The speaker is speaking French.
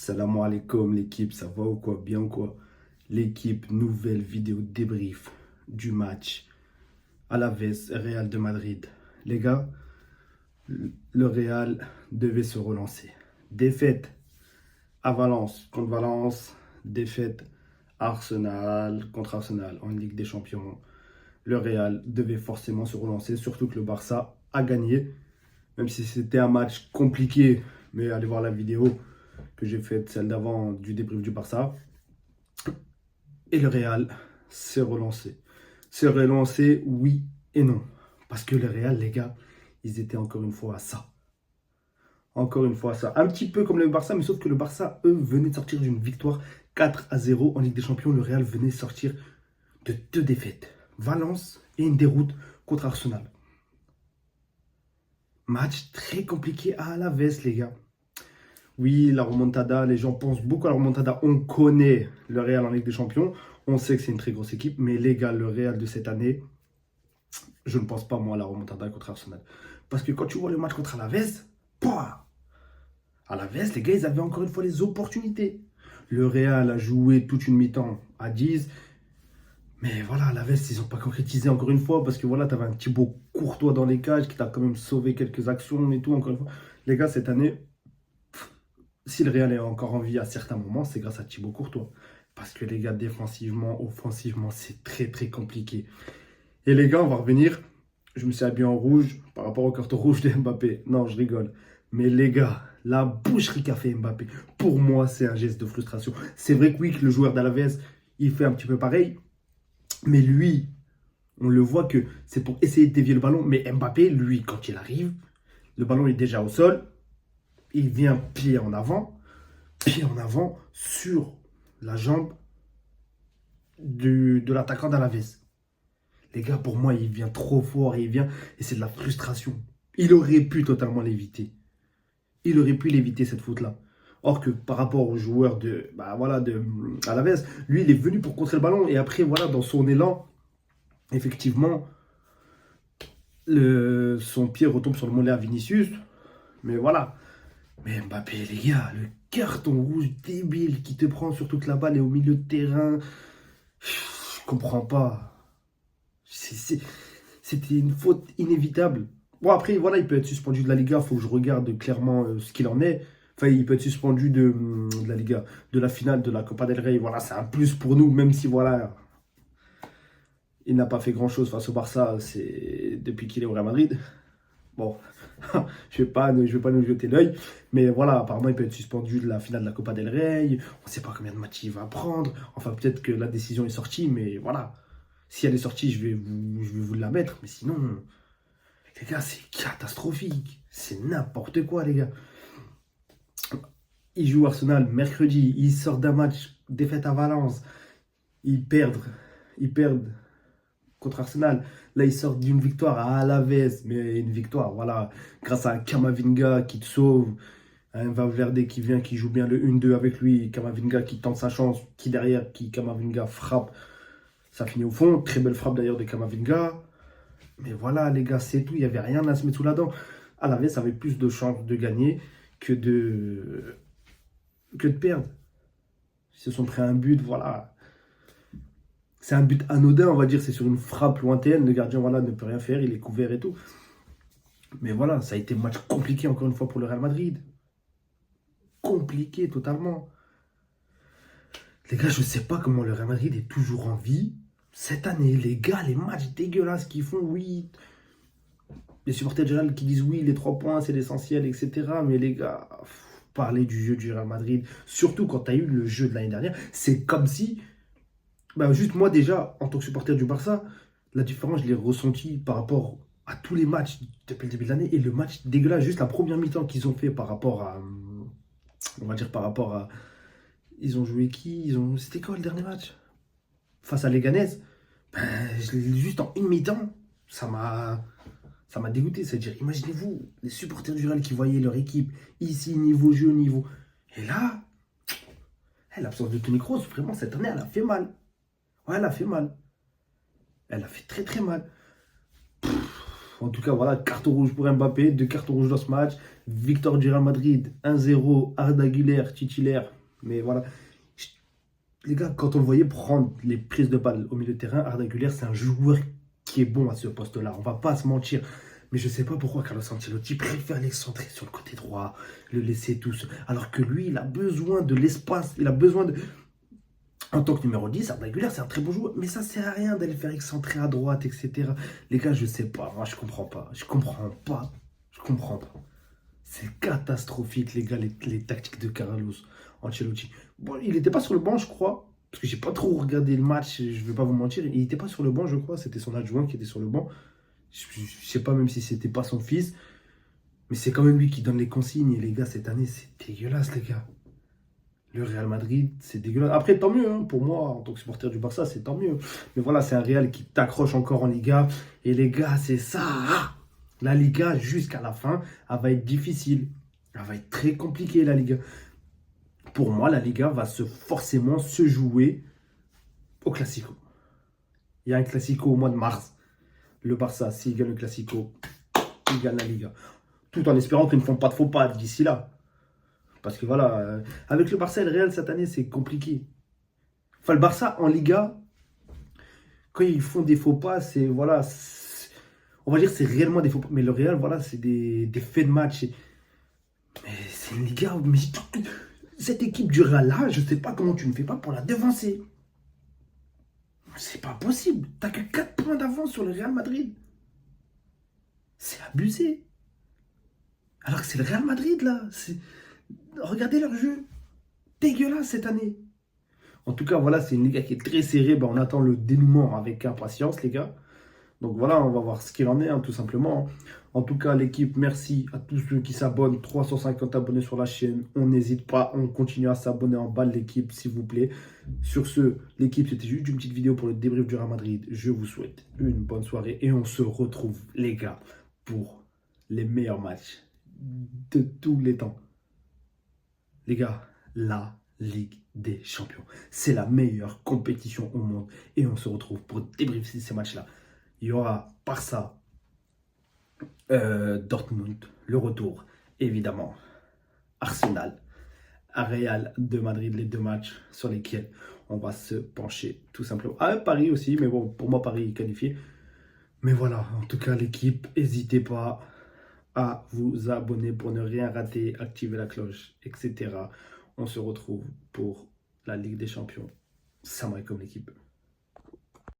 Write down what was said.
Salam alaikum l'équipe, ça va ou quoi? Bien ou quoi? L'équipe, nouvelle vidéo débrief du match Alaves Real de Madrid. Les gars, le Real devait se relancer. Défaite à Valence contre Valence, défaite à Arsenal contre Arsenal en Ligue des Champions. Le Real devait forcément se relancer, surtout que le Barça a gagné, même si c'était un match compliqué. Mais allez voir la vidéo que j'ai faite, celle d'avant du débrief du Barça. Et le Real s'est relancé. S'est relancé, oui et non. Parce que le Real, les gars, ils étaient encore une fois à ça. Encore une fois à ça. Un petit peu comme le Barça, mais sauf que le Barça, eux, venaient de sortir d'une victoire 4-0 en Ligue des Champions. Le Real venait de sortir de 2 défaites. Valence et une déroute contre Arsenal. Match très compliqué à Alaves, les gars. Oui, la remontada, les gens pensent beaucoup à la remontada. On connaît le Real en Ligue des Champions. On sait que c'est une très grosse équipe. Mais les gars, le Real de cette année, je ne pense pas, moi, à la remontada contre Arsenal. Parce que quand tu vois le match contre Alaves, pouah, Alaves, les gars, ils avaient encore une fois les opportunités. Le Real a joué toute une mi-temps à 10. Mais voilà, Alaves, ils n'ont pas concrétisé encore une fois. Parce que voilà, tu avais un Thibaut Courtois dans les cages qui t'a quand même sauvé quelques actions et tout, encore une fois. Les gars, cette année, si le Real est encore en vie à certains moments, c'est grâce à Thibaut Courtois. Parce que les gars, défensivement, offensivement, c'est très très compliqué. Et les gars, on va revenir. Je me suis habillé en rouge par rapport au carton rouge de Mbappé. Non, je rigole. Mais les gars, la boucherie qu'a fait Mbappé, pour moi, c'est un geste de frustration. C'est vrai que oui, que le joueur d'Alaves, il fait un petit peu pareil. Mais lui, on le voit que c'est pour essayer de dévier le ballon. Mais Mbappé, lui, quand il arrive, le ballon est déjà au sol. Il vient pied en avant sur la jambe de l'attaquant d'Alaves. Les gars, pour moi, il vient trop fort et et c'est de la frustration. Il aurait pu totalement l'éviter. Il aurait pu l'éviter cette faute-là. Or que par rapport au joueur de Alaves, lui, il est venu pour contrer le ballon et après, voilà, dans son élan, effectivement, son pied retombe sur le mollet à Vinicius. Mais voilà. Mais Mbappé, les gars, le carton rouge débile qui te prend surtout que la balle est au milieu de terrain. Je comprends pas. C'était une faute inévitable. Bon, après, voilà, il peut être suspendu de la Liga. Il faut que je regarde clairement ce qu'il en est. Enfin, il peut être suspendu de la Liga, de la finale de la Copa del Rey. Voilà, c'est un plus pour nous, même si, voilà, il n'a pas fait grand-chose face au Barça depuis qu'il est au Real Madrid. Bon, je vais pas nous jeter l'œil. Mais voilà, apparemment, il peut être suspendu de la finale de la Copa del Rey. On ne sait pas combien de matchs il va prendre. Enfin, peut-être que la décision est sortie, mais voilà. Si elle est sortie, je vais vous la mettre. Mais sinon, les gars, c'est catastrophique. C'est n'importe quoi, les gars. Ils jouent Arsenal mercredi. Ils sortent d'un match défaite à Valence. Ils perdent. Ils perdent contre Arsenal. Là, ils sortent d'une victoire à Alaves. Mais une victoire, voilà. Grâce à un Camavinga qui te sauve. Un Valverde qui vient, qui joue bien le 1-2 avec lui. Camavinga qui tente sa chance. Qui Camavinga frappe. Ça finit au fond. Très belle frappe d'ailleurs de Camavinga. Mais voilà, les gars, c'est tout. Il n'y avait rien à se mettre sous la dent. Alaves avait plus de chances de gagner que de perdre. Ils se sont pris un but, voilà. C'est un but anodin, on va dire. C'est sur une frappe lointaine. Le gardien, voilà, ne peut rien faire. Il est couvert et tout. Mais voilà, ça a été un match compliqué, encore une fois, pour le Real Madrid. Compliqué, totalement. Les gars, je ne sais pas comment le Real Madrid est toujours en vie. Cette année, les gars, les matchs dégueulasses qu'ils font, oui. Les supporters du Real qui disent oui, les 3 points, c'est l'essentiel, etc. Mais les gars, parler du jeu du Real Madrid, surtout quand tu as eu le jeu de l'année dernière, c'est comme si, juste moi déjà, en tant que supporter du Barça, la différence, je l'ai ressenti par rapport à tous les matchs depuis le début de l'année. Et le match dégueulasse, juste la première mi-temps qu'ils ont fait par rapport à, on va dire par rapport à, ils ont joué qui? C'était quoi le dernier match? Face à Leganés. Juste en une mi-temps, ça m'a dégoûté. C'est-à-dire, imaginez-vous, les supporters du Real qui voyaient leur équipe ici, niveau jeu, niveau. Et là, l'absence de Toni Kroos, vraiment, cette année, elle a fait mal. Ouais, elle a fait mal. Elle a fait très très mal. En tout cas, voilà, carton rouge pour Mbappé, 2 cartons rouges dans ce match. Victoire du Real Madrid, 1-0, Arda Güler, titulaire. Mais voilà, les gars, quand on le voyait prendre les prises de balles au milieu de terrain, Arda Güler, c'est un joueur qui est bon à ce poste-là. On va pas se mentir. Mais je sais pas pourquoi Carlos Ancelotti préfère l'excentrer sur le côté droit, le laisser tout seul. Alors que lui, il a besoin de l'espace, il a besoin de... En tant que numéro 10, Arda Güler, c'est un très bon joueur, mais ça sert à rien d'aller faire excentrer à droite, etc. Les gars, je sais pas, moi je comprends pas. Je comprends pas. Je comprends pas. C'est catastrophique, les gars, les tactiques de Carlos Ancelotti. Bon, il n'était pas sur le banc, je crois, parce que j'ai pas trop regardé le match, je vais pas vous mentir. Il n'était pas sur le banc, je crois, c'était son adjoint qui était sur le banc. Je sais pas même si c'était pas son fils, mais c'est quand même lui qui donne les consignes. Et les gars, cette année, c'est dégueulasse, les gars. Le Real Madrid, c'est dégueulasse. Après, tant mieux, hein, pour moi, en tant que supporter du Barça, c'est tant mieux. Mais voilà, c'est un Real qui t'accroche encore en Liga. Et les gars, c'est ça. La Liga, jusqu'à la fin, elle va être difficile. Elle va être très compliquée, la Liga. Pour moi, la Liga va forcément se jouer au Classico. Il y a un Classico au mois de mars. Le Barça, s'il gagne le Classico, il gagne la Liga. Tout en espérant qu'ils ne font pas de faux pas d'ici là. Parce que voilà, avec le Barça et le Real cette année, c'est compliqué. Enfin, le Barça en Liga, quand ils font des faux pas, c'est voilà, on va dire c'est réellement des faux pas. Mais le Real, voilà, c'est des faits de match. Mais c'est une Liga. Mais cette équipe du Real là, je sais pas comment tu ne fais pas pour la devancer. C'est pas possible. T'as que 4 points d'avance sur le Real Madrid. C'est abusé. Alors que c'est le Real Madrid là. Regardez leur jeu. Dégueulasse cette année. En tout cas, voilà, c'est une Liga qui est très serrée. Ben, on attend le dénouement avec impatience, les gars. Donc voilà, on va voir ce qu'il en est, hein, tout simplement. En tout cas, l'équipe, merci à tous ceux qui s'abonnent. 350 abonnés sur la chaîne. On n'hésite pas, on continue à s'abonner en bas de l'équipe, s'il vous plaît. Sur ce, l'équipe, c'était juste une petite vidéo pour le débrief du Real Madrid. Je vous souhaite une bonne soirée et on se retrouve, les gars, pour les meilleurs matchs de tous les temps. Les gars, la Ligue des Champions, c'est la meilleure compétition au monde et on se retrouve pour débriefer ces matchs-là. Il y aura Barça, Dortmund, le retour, évidemment, Arsenal, Real de Madrid, les 2 matchs sur lesquels on va se pencher tout simplement. Ah, Paris aussi, mais bon, pour moi, Paris est qualifié. Mais voilà, en tout cas, l'équipe, n'hésitez pas à vous abonner pour ne rien rater, activer la cloche, etc. On se retrouve pour la Ligue des Champions. Salam alaikum l'équipe.